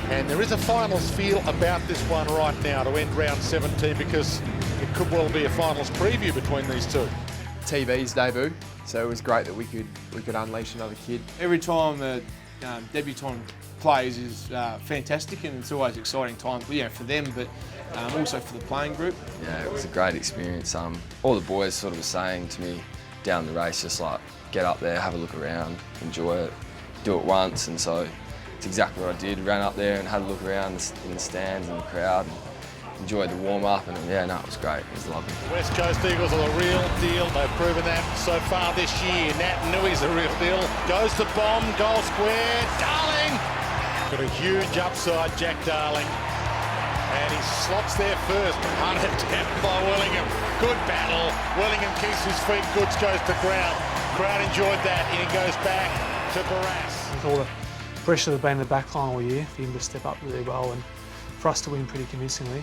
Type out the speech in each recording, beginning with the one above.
And there is a finals feel about this one right now to end round 17, because it could well be a finals preview between these two. TV's debut, so it was great that we could unleash another kid. Every time a debutant plays is fantastic, and it's always an exciting time for them, but also for the playing group. Yeah, it was a great experience. All the boys sort of were saying to me down the race, just like, get up there, have a look around, enjoy it, do it once, and so it's exactly what I did. Ran up there and had a look around in the stands and the crowd, and enjoyed the warm-up, and yeah, no, it was great. It was lovely. West Coast Eagles are the real deal. They've proven that so far this year. Nat Nui's the real deal. Goes to bomb, goal square. Darling! Got a huge upside, Jack Darling. And he slots there first. Hunted down by Willingham. Good battle. Willingham keeps his feet. Goods goes to ground. Crowd enjoyed that. And he goes back to Barras. With all the pressure that had been in the back line all year, for him to step up really well and for us to win pretty convincingly,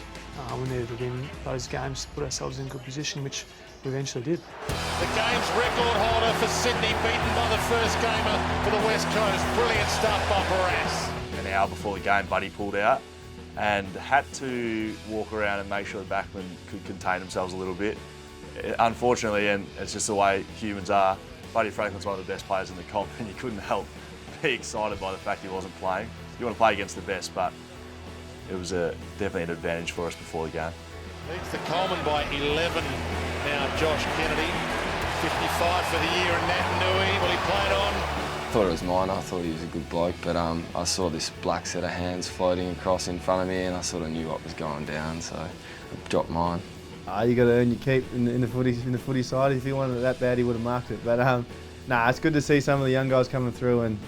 we needed to win those games to put ourselves in a good position, which we eventually did. The game's record holder for Sydney, beaten by the first gamer for the West Coast. Brilliant stuff by Barras. An hour before the game, Buddy pulled out and had to walk around and make sure the backmen could contain themselves a little bit. Unfortunately, and it's just the way humans are, Buddy Franklin's one of the best players in the comp, and you couldn't help be excited by the fact he wasn't playing. You want to play against the best, but it was definitely an advantage for us before the game. Leads the Coleman by 11 now, Josh Kennedy. 55 for the year, and Nat Nui, well, he played on. I thought it was mine. I thought he was a good bloke, but I saw this black set of hands floating across in front of me, and I sort of knew what was going down, so I dropped mine. You got to earn your keep in the footy side. If he wanted it that bad, he would have marked it. But it's good to see some of the young guys coming through, and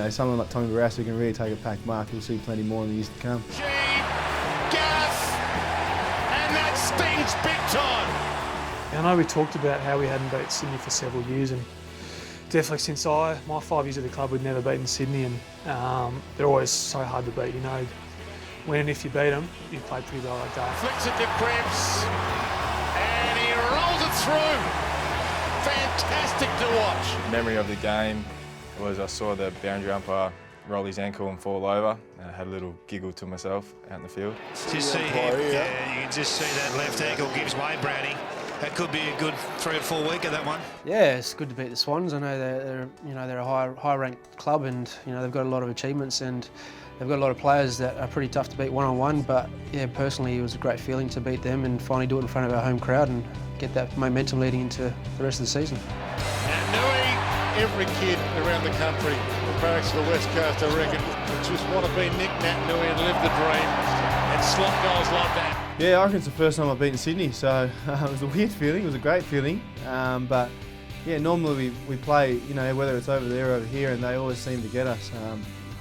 someone like Tommy Barras who can really take a pack mark. We'll see plenty more in the years to come. Gaff, and that stings big time. I know we talked about how we hadn't beat Sydney for several years, and definitely since my 5 years at the club, we'd never beaten Sydney, and they're always so hard to beat. When and if you beat them, you play pretty well that day. Flicks it to Krebs, and he rolls it through. Fantastic to watch. Memory of the game was I saw the boundary umpire roll his ankle and fall over, and I had a little giggle to myself out in the field. Just see him, you can just see that left ankle gives way, Brownie. That could be a good 3 or 4 week of that one. Yeah, it's good to beat the Swans. I know they're a high-ranked club, and they've got a lot of achievements, and they've got a lot of players that are pretty tough to beat one-on-one. But yeah, personally, it was a great feeling to beat them and finally do it in front of our home crowd and get that momentum leading into the rest of the season. And Nui, every kid around the country, the barracks of the West Coast, I reckon, just want to be Nick Nat Nui and live the dream. And slot goals like that. Yeah, I reckon it's the first time I've beaten Sydney, so it was a weird feeling. It was a great feeling, but yeah, normally we play, whether it's over there or over here, and they always seem to get us.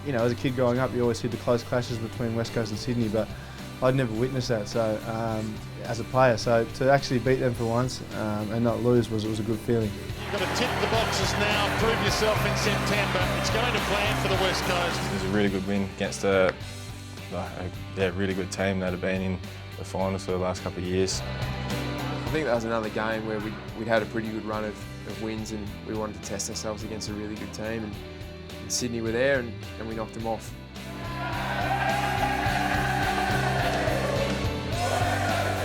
As a kid growing up, you always see the close clashes between West Coast and Sydney, but I'd never witnessed that. So as a player, so to actually beat them for once and not lose was a good feeling. You've got to tip the boxes now, prove yourself in September. It's going to plan for the West Coast. It was a really good win against a really good team that have been in the finals for the last couple of years. I think that was another game where we'd had a pretty good run of wins, and we wanted to test ourselves against a really good team, and Sydney were there, and we knocked them off.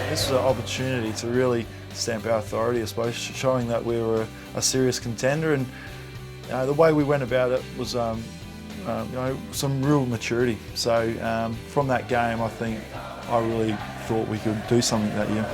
This was an opportunity to really stamp our authority, I suppose, showing that we were a serious contender, and the way we went about it was some real maturity. So from that game, I think I really thought we could do something that year.